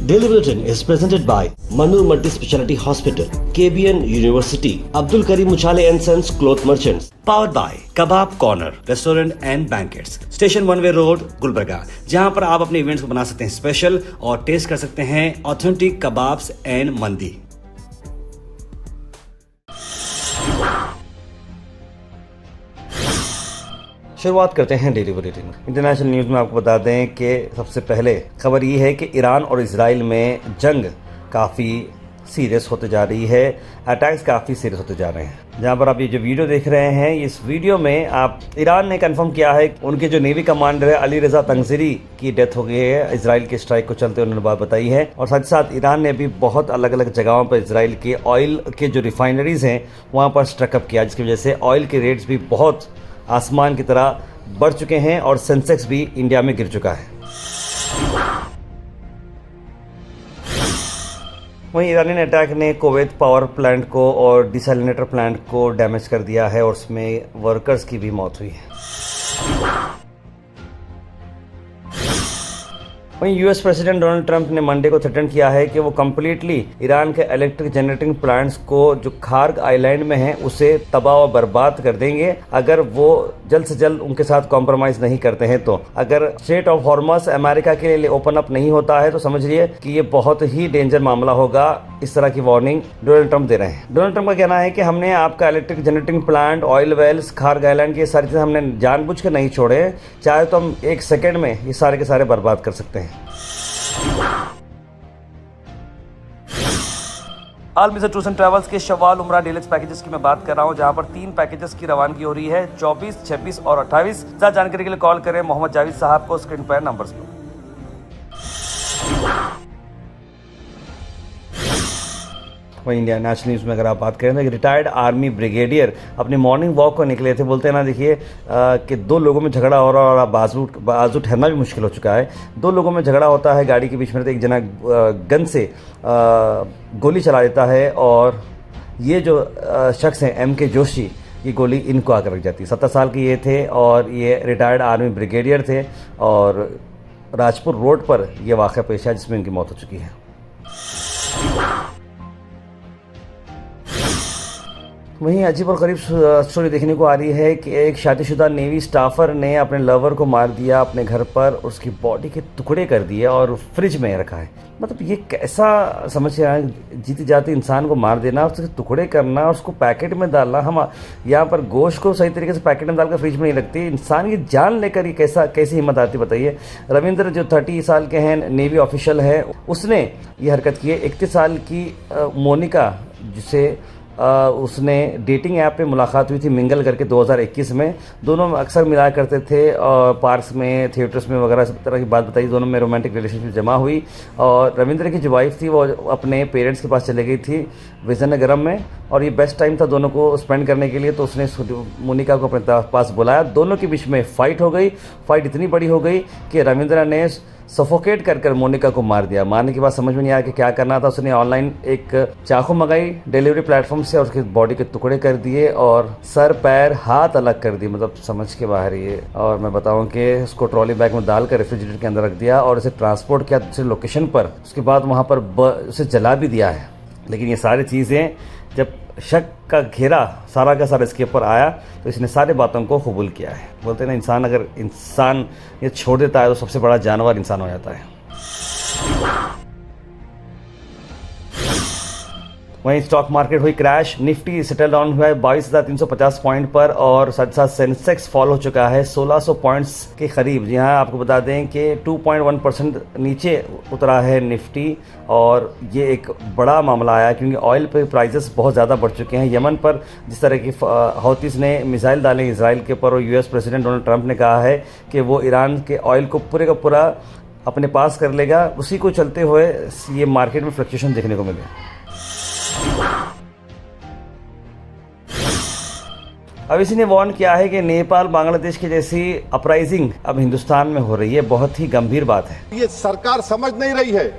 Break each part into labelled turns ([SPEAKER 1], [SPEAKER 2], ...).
[SPEAKER 1] Daily Bulletin is presented by Manur Multi-Speciality Hospital, KBN University, Abdul Karim Uchale and Sons Cloth Merchants. Powered by Kebab Corner Restaurant and Banquets, Station One Way Road, Gulbarga, जहां पर आप अपने events को बना सकते हैं special और test कर सकते हैं ऑथेंटिक कबाब्स एंड मंदी। शुरुआत करते हैं डेली बुलेटिन। इंटरनेशनल न्यूज़ में आपको बता दें कि सबसे पहले खबर ये है कि ईरान और इजराइल में जंग काफ़ी सीरियस होते जा रही है, अटैक्स काफ़ी सीरियस होते जा रहे हैं। जहां पर आप ये जो वीडियो देख रहे हैं, इस वीडियो में आप ईरान ने कंफर्म किया है कि उनके जो नेवी कमांडर है अली रजा तंगजीरी की डेथ हो गई है। इजराइल के स्ट्राइक को चलते उन्होंने बात बताई है। और साथ ही साथ ईरान ने भी बहुत अलग अलग जगहों पर इजराइल के ऑयल के जो रिफाइनरीज हैं वहाँ पर स्ट्रकअप किया, जिसकी वजह से ऑयल के रेट्स भी बहुत आसमान की तरह बढ़ चुके हैं और सेंसेक्स भी इंडिया में गिर चुका है। वहीं ईरानी अटैक ने कुवैत पावर प्लांट को और डिसैलिनेटर प्लांट को डैमेज कर दिया है और उसमें वर्कर्स की भी मौत हुई है। वहीं यूएस प्रेसिडेंट डोनाल्ड ट्रंप ने मंडे को थ्रेटन किया है कि वो कंप्लीटली ईरान के इलेक्ट्रिक जनरेटिंग प्लांट्स को जो खार्ग आइलैंड में है उसे तबाह और बर्बाद कर देंगे अगर वो जल्द से जल्द उनके साथ कॉम्प्रोमाइज नहीं करते हैं। तो अगर स्ट्रेट ऑफ हॉर्मस अमेरिका के लिए ओपन अप नहीं होता है तो समझिए कि ये बहुत ही डेंजर मामला होगा। इस तरह की वार्निंग डोनाल्ड ट्रंप दे रहे हैं। डोनाल्ड ट्रंप का कहना है कि हमने आपका electric generating plant, oil wells, Kharg island की सारी चीजें हमने जानबूझ के नहीं छोड़े, चाहे तो हम एक सेकेंड में ये सारे के सारे बर्बाद कर सकते हैं। आल मिज़र टूर्स एंड ट्रैवल्स के शवाल उम्रा डीलक्स पैकेजेस की मैं बात कर रहा हूं, जहां पर 3 पैकेजेस की रवानगी हो रही है 24, 26 और 28। ज्यादा जानकारी के लिए कॉल करें मोहम्मद जावेद साहब को स्क्रीन पर नंबर्स पर। वहीं इंडिया नेशनल न्यूज़ में अगर आप बात करें तो रिटायर्ड आर्मी ब्रिगेडियर अपनी मॉर्निंग वॉक को निकले थे। बोलते हैं ना, देखिए कि 2 लोगों में झगड़ा हो रहा है और बाजू ठहरना भी मुश्किल हो चुका है। 2 लोगों में झगड़ा होता है, गाड़ी के बीच में, तो एक जना गन से गोली चला देता है और ये जो शख्स हैं MK जोशी, ये गोली इनको आकर लग जाती है। 17 साल के ये थे और ये रिटायर्ड आर्मी ब्रिगेडियर थे और राजपुर रोड पर यह वाक़या पेश आया जिसमें इनकी मौत हो चुकी है। वहीं अजीब और गरीब स्टोरी देखने को आ रही है कि एक शादीशुदा नेवी स्टाफर ने अपने लवर को मार दिया अपने घर पर, उसकी बॉडी के टुकड़े कर दिए और फ्रिज में रखा है। मतलब ये कैसा समझ रहा है, जीते जाते इंसान को मार देना, उसके टुकड़े करना, उसको पैकेट में डालना। हम यहाँ पर गोश्त को सही तरीके से पैकेट में डालकर फ्रिज में नहीं रखते, इंसान की जान लेकर ये कैसी हिम्मत आती बताइए। रविंद्र जो 30 साल के हैं, नेवी ऑफिशियल है, उसने ये हरकत की है। 31 साल की मोनिका, जिसे उसने डेटिंग ऐप पे मुलाकात हुई थी मिंगल करके 2021 में। दोनों अक्सर मिला करते थे और पार्क्स में, थिएटर्स में वगैरह सब तरह की बात बताई। दोनों में रोमांटिक रिलेशनशिप जमा हुई और रविंद्र की जो वाइफ थी वो अपने पेरेंट्स के पास चले गई थी विजयनगरम में और ये बेस्ट टाइम था दोनों को स्पेंड करने के लिए। तो उसने मोनिका को अपने पास बुलाया। दोनों के बीच में फाइट हो गई। फाइट इतनी बड़ी हो गई कि रविंद्र ने सफोकेट कर मोनिका को मार दिया। मारने के बाद समझ में नहीं आया कि क्या करना था। उसने ऑनलाइन एक चाकू मंगाई डिलीवरी प्लेटफॉर्म से और उसके बॉडी के टुकड़े कर दिए और सर, पैर, हाथ अलग कर दिए। मतलब समझ के बाहर ये। और मैं बताऊं कि उसको ट्रॉली बैग में डालकर रेफ्रिजरेटर के अंदर रख दिया और उसे ट्रांसपोर्ट किया दूसरी लोकेशन पर। उसके बाद वहाँ पर उसे जला भी दिया है। लेकिन ये सारी चीज़ें जब शक का घेरा सारा का सारा इसके ऊपर आया तो इसने सारी बातों को कबूल किया है। बोलते हैं ना, इंसान अगर इंसान ये छोड़ देता है तो सबसे बड़ा जानवर इंसान हो जाता है। वहीं स्टॉक मार्केट हुई क्रैश। निफ्टी सेटल डाउन हुआ है 22,350 पॉइंट पर और साथ साथ सेंसेक्स फॉल हो चुका है 1600 पॉइंट्स के करीब। जी हाँ, आपको बता दें कि 2.1% नीचे उतरा है निफ्टी और ये एक बड़ा मामला आया क्योंकि ऑयल पे प्राइसेस बहुत ज़्यादा बढ़ चुके हैं। यमन पर जिस तरह की हौतीस ने मिसाइल डाले इसराइल के ऊपर और यूएस प्रेसिडेंट डोनाल्ड ट्रंप ने कहा है कि वो ईरान के ऑयल को पूरे का पूरा अपने पास कर लेगा, उसी को चलते हुए ये मार्केट में फ्लक्चुएशन देखने को मिले। अब इसी ने वार्न किया है कि नेपाल, बांग्लादेश की जैसी अपराइजिंग अब हिंदुस्तान में हो रही है। बहुत ही गंभीर बात है।
[SPEAKER 2] ये सरकार समझ नहीं रही है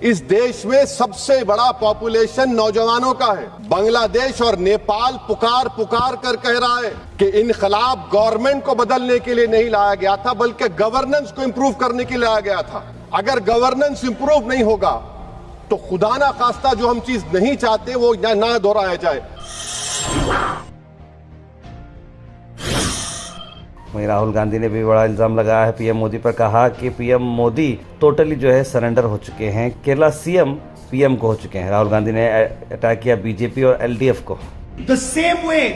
[SPEAKER 2] इस देश में सबसे बड़ा पॉपुलेशन नौजवानों का है। बांग्लादेश और नेपाल पुकार पुकार कर कह रहा है कि इनकलाब गवर्नमेंट को बदलने के लिए नहीं लाया गया था, बल्कि गवर्नेंस को इंप्रूव करने के लिए लाया गया था। अगर गवर्नेंस इंप्रूव नहीं होगा तो खुदा ना खास्ता जो हम चीज नहीं चाहते वो ना दोहराया जाए।
[SPEAKER 1] वहीं राहुल गांधी ने भी बड़ा इल्जाम लगाया है पीएम मोदी पर, कहा कि पीएम मोदी टोटली जो है सरेंडर हो चुके हैं, केरला सीएम पीएम को हो चुके हैं। राहुल गांधी ने अटैक किया बीजेपी और एलडीएफ को।
[SPEAKER 3] The same way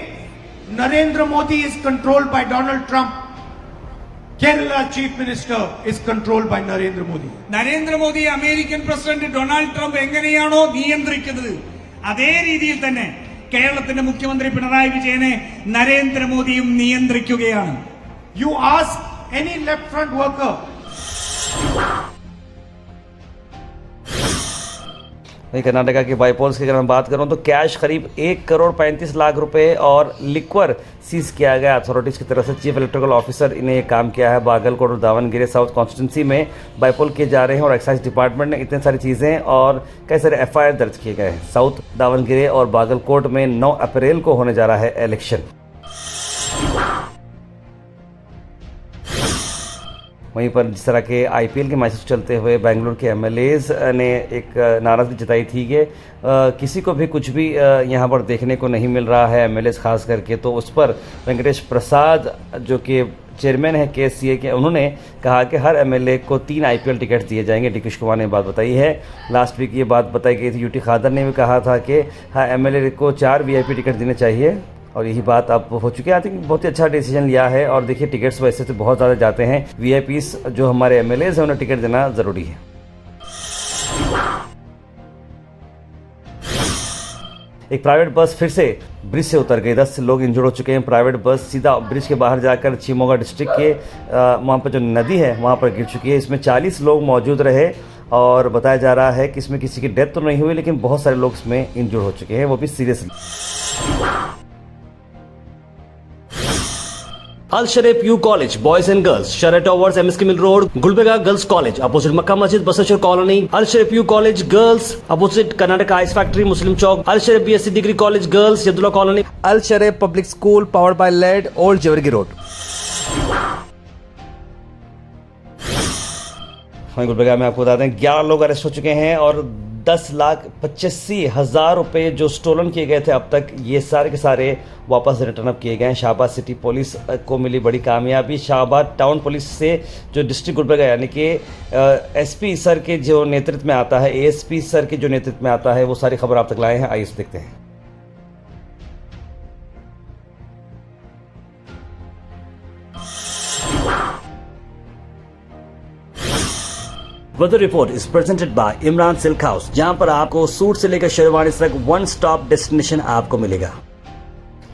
[SPEAKER 3] Narendra Modi is controlled by Donald Trump, Kerala Chief Minister is controlled by Narendra Modi.
[SPEAKER 4] Narendra Modi American president Donald Trump എങ്ങനെയാണോ നിയന്ത്രിക്കുന്നത് അതേ രീതിയിൽ തന്നെ കേരളത്തിന്റെ മുഖ്യമന്ത്രി പിണറായി വിജയനെ നരേന്ദ്രമോദിയും നിയന്ത്രിക്കുകയാണ്.
[SPEAKER 3] You ask any left front worker.
[SPEAKER 1] वहीं कर्नाटका के बाईपोल्स की अगर मैं बात करूं तो कैश करीब 1,35,00,000 रुपए और लिक्वर सीज किया गया अथॉरिटीज की तरफ से। चीफ इलेक्ट्रिकल ऑफिसर इन्हें ये काम किया है। बागलकोट और दावनगिरी साउथ कॉन्स्टिट्यूंसी में बाईपोल किए जा रहे हैं और एक्साइज डिपार्टमेंट ने इतने सारी चीज़ें और कई सारे एफआईआर दर्ज किए गए हैं। साउथ दावनगिरी और बागलकोट में 9 अप्रैल को होने जा रहा है इलेक्शन। वहीं पर जिस तरह के आईपीएल के मैचेस चलते हुए बेंगलुरु के एमएलएज ने एक नाराज़गी जताई थी कि किसी को भी कुछ भी यहाँ पर देखने को नहीं मिल रहा है, एमएलएज खास करके, तो उस पर वेंकटेश प्रसाद जो कि चेयरमैन है केसीए के, उन्होंने कहा कि हर एमएलए को 3 आईपीएल टिकट दिए जाएंगे। डी कुमार ने बात बताई है। लास्ट वीक ये बात बताई गई थी। यूटी खादर ने भी कहा था कि हाँ एमएलए को 4 वीआईपी टिकट देने चाहिए और यही बात अब हो चुकी है। आई थिंक बहुत ही अच्छा डिसीजन लिया है। और देखिए टिकट्स वैसे तो बहुत ज़्यादा जाते हैं, वीआईपीस जो हमारे एमएलएज हैं उन्हें टिकट देना ज़रूरी है। एक प्राइवेट बस फिर से ब्रिज से उतर गई, 10 लोग इंजर्ड हो चुके हैं। प्राइवेट बस सीधा ब्रिज के बाहर जाकर शिवमोगा डिस्ट्रिक्ट के वहाँ पर जो नदी है वहाँ पर गिर चुकी है। इसमें 40 लोग मौजूद रहे और बताया जा रहा है कि इसमें किसी की डेथ तो नहीं हुई लेकिन बहुत सारे लोग इसमें इंजर्ड हो चुके हैं, वो भी seriously. Al Sharif U College, Boys and Girls, Share Towers, MSK Mill Road, Gulbega Girls College, opposite Makkah Masjid, Basashar Colony. Al Sharif U College Girls, opposite Karnataka Ice Factory, Muslim Chowk. Al Sharif BSc Degree College Girls, Yadullah Colony.
[SPEAKER 5] Al Sharif Public School, powered by LED, Old Jawargi Road.
[SPEAKER 1] वहीं गुलबर्गा में आपको बता दें 11 लोग arrest हो चुके हैं और 10,85,000 रुपये जो स्टोलन किए गए थे अब तक, ये सारे के सारे वापस रिटर्न अप किए गए हैं। शाहबाद सिटी पुलिस को मिली बड़ी कामयाबी। शाहबाद टाउन पुलिस से जो डिस्ट्रिक्ट गुलबर्गा यानी कि एसपी सर के जो नेतृत्व में आता है, एएसपी सर के जो नेतृत्व में आता है, वो सारी खबर आप तक लाए हैं। आइए देखते हैं। Weather report is presented by Imran silk house, जहां पर आपको सूट से लेकर शेरवानी तक वन स्टॉप डेस्टिनेशन आपको मिलेगा।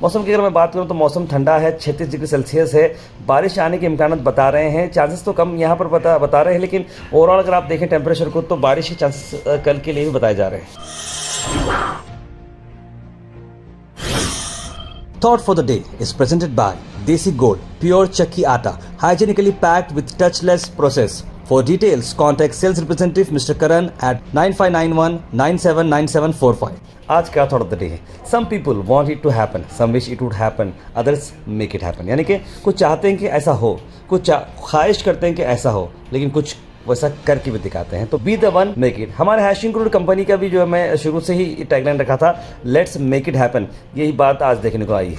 [SPEAKER 1] मौसम की अगर मैं बात करूं तो मौसम ठंडा है, 36 डिग्री सेल्सियस है। बारिश आने के इम्कान बता रहे हैं, चांसेस तो कम यहाँ पर बता रहे हैं, लेकिन ओवरऑल अगर आप देखें टेम्परेचर को तो बारिश के चांसेस कल के लिए भी बताए जा रहे हैं। Thought for the day is presented by Desi Gold, pure chakki atta, hygienically packed with touchless process. For details, contact sales representative Mr. Karan at 9591979745. आज क्या थॉट ऑफ द डे है? Some people want it to happen, some wish it would happen, others make it happen. यानी कि कुछ चाहते हैं कि ऐसा हो, कुछ ख्वाहिश करते हैं कि ऐसा हो, लेकिन कुछ वैसा करके भी दिखाते हैं। तो be the one, make it. हमारे हैशिंग क्रूड कंपनी का भी जो है मैं शुरू से ही टैगलाइन रखा था, लेट्स मेक इट हैपन। यही बात आज देखने को आई है।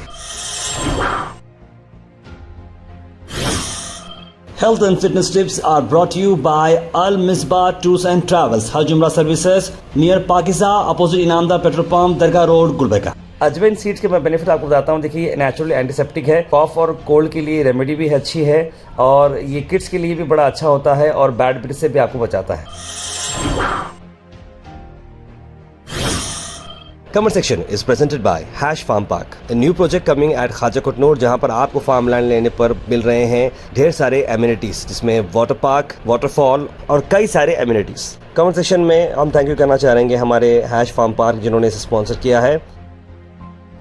[SPEAKER 1] Health and fitness tips are brought to you by Al Misbah Tours and Travels, Hajj Umrah Services, near Pakiza, opposite Inamda Petrol Pump, Dargah Road, Gulbeka. अजवाइन seeds के मैं benefit आपको बताता हूँ। देखिए नेचुरली एंटीसेप्टिक है, कॉफ और कोल्ड के लिए रेमेडी भी अच्छी है और ये किड्स के लिए भी बड़ा अच्छा होता है और बैड ब्रीथ से भी आपको बचाता है। Comment section is presented by hash farm park, a new project coming at Khaja Kotnoor, जहां पर आपको फार्म लैंड लेने पर मिल रहे हैं ढेर सारे एमिनिटीज, जिसमें वाटर पार्क, वाटरफॉल और कई सारे एमिनिटीज। कमेंट सेक्शन में हम थैंक यू करना चाहेंगे हमारे हैश फार्म पार्क जिन्होंने इसे स्पॉन्सर किया है।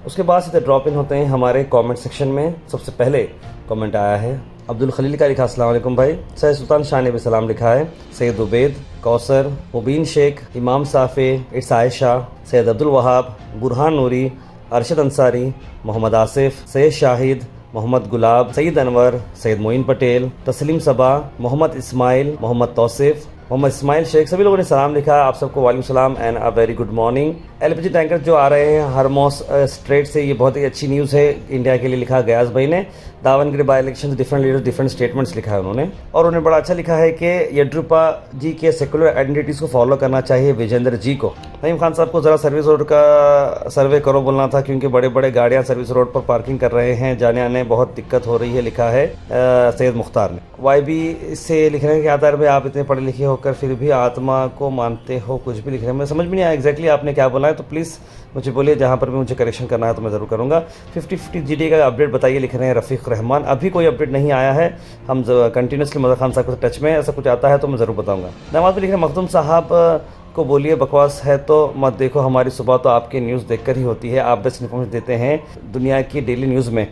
[SPEAKER 1] उसके बाद सीधे ड्रॉप इन होते हैं हमारे कमेंट सेक्शन में। सबसे पहले कमेंट आया है अब्दुल खलील का, लिखा अस्सलाम वालेकुम भाई। सैयद सुल्तान शाह ने भी सलाम लिखा है। सैयद उबैद, कौसर, मुबीन शेख, इमाम साफ़े, इट्स आयशा, सैयद अब्दुल वहाब, बुरहान नूरी, अरशद अंसारी, मोहम्मद आसिफ, सैयद शाहिद, मोहम्मद गुलाब, सईद अनवर, सैयद मोइन पटेल, तस्लीम सबा, मोहम्मद इस्माइल, मोहम्मद तौसिफ, मोहम्मद इस्माइल शेख, सभी लोगों ने सलाम लिखा। आप सबको वालेकुम सलाम and a very good morning. LPG tanker जो आ रहे हैं हरमोस स्ट्रेट से, ये बहुत ही अच्छी न्यूज़ है इंडिया के लिए, लिखा गयास भाई ने। Davanagere by election, different leaders different statements लिखा है उन्होंने, और उन्होंने बड़ा अच्छा लिखा है कि येड्रुप्पा जी के सेकुलर आइडेंटिटीज़ को फॉलो करना चाहिए विजेंद्र जी को। नईम खान साहब को ज़रा सर्विस रोड का सर्वे करो बोलना था, क्योंकि बड़े बड़े गाड़ियाँ सर्विस रोड पर पार्किंग कर रहे हैं, जाने आने बहुत दिक्कत हो रही है, लिखा है सैयद मुख्तार ने। YB से लिख रहे हैं कि आधार में आप इतने पढ़े लिखे होकर फिर भी आत्मा को मानते हो, कुछ भी लिख रहे हैं, मुझे समझ में नहीं आया एग्जैक्टली आपने क्या बोला है, तो प्लीज़ मुझे बोलिए, जहाँ पर भी मुझे करेक्शन करना है तो मैं ज़रूर करूँगा। 50-50 GD का अपडेट बताइए, लिख रहे हैं रफ़ीक रहमान। अभी कोई अपडेट नहीं आया है, हम कंटिन्यूसली मज़र खान साहब के टच में, ऐसा कुछ आता है तो मैं ज़रूर बताऊँगा। नवाज में लिख रहे हैं मखदूम साहब को बोलिए बकवास है तो मत देखो, हमारी सुबह तो आपकी न्यूज़ देखकर ही होती है, आप बेस्ट इन्फॉर्मेशन देते हैं दुनिया की डेली न्यूज़ में।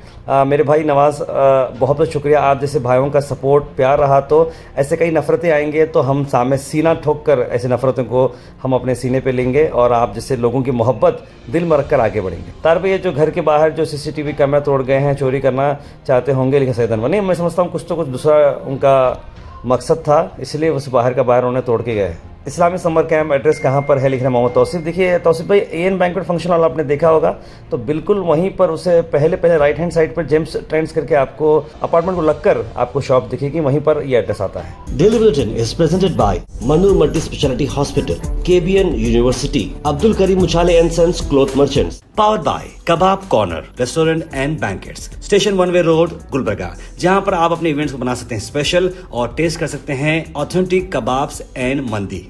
[SPEAKER 1] मेरे भाई नवाज़ बहुत बहुत शुक्रिया, आप जैसे भाइयों का सपोर्ट प्यार रहा तो ऐसे कई नफ़रतें आएंगे तो हम सामने सीना ठोक कर ऐसे नफ़रतों को हम अपने सीने पे लेंगे, और आप जैसे लोगों की मोहब्बत दिल में रख कर आगे बढ़ेंगे। तार भाई, ये जो घर के बाहर जो CCTV कैमरा तोड़ गए हैं, चोरी करना चाहते होंगे, लिखा सैयद अनवर। नहीं, मैं समझता हूँ कुछ तो कुछ दूसरा उनका मकसद था, इसलिए उस बाहर का बाहर उन्हें तोड़ के गए। इस्लामिक समर कैंप एड्रेस कहाँ पर है, लिख रहे हैं मोहम्मद तौसीफ। देखिए तौसीफ भाई, AN बैंक्वेट फंक्शन हॉल आपने देखा होगा, तो बिल्कुल वहीं पर उसे पहले राइट हैंड साइड पर जेम्स ट्रेंड्स करके आपको अपार्टमेंट को लगकर आपको शॉप दिखेगी, वहीं पर ये एड्रेस आता है।
[SPEAKER 6] Daily bulletin is presented by Manoor multi speciality hospital, KBN university, Abdul Karim Muchhale and sons cloth merchants, powered by kebab corner restaurant and banquets, station 1 way road Gulbarga, जहां पर आप अपने इवेंट्स को बना सकते हैं स्पेशल और टेस्ट कर सकते हैं ऑथेंटिक कबाब्स एंड मंदी।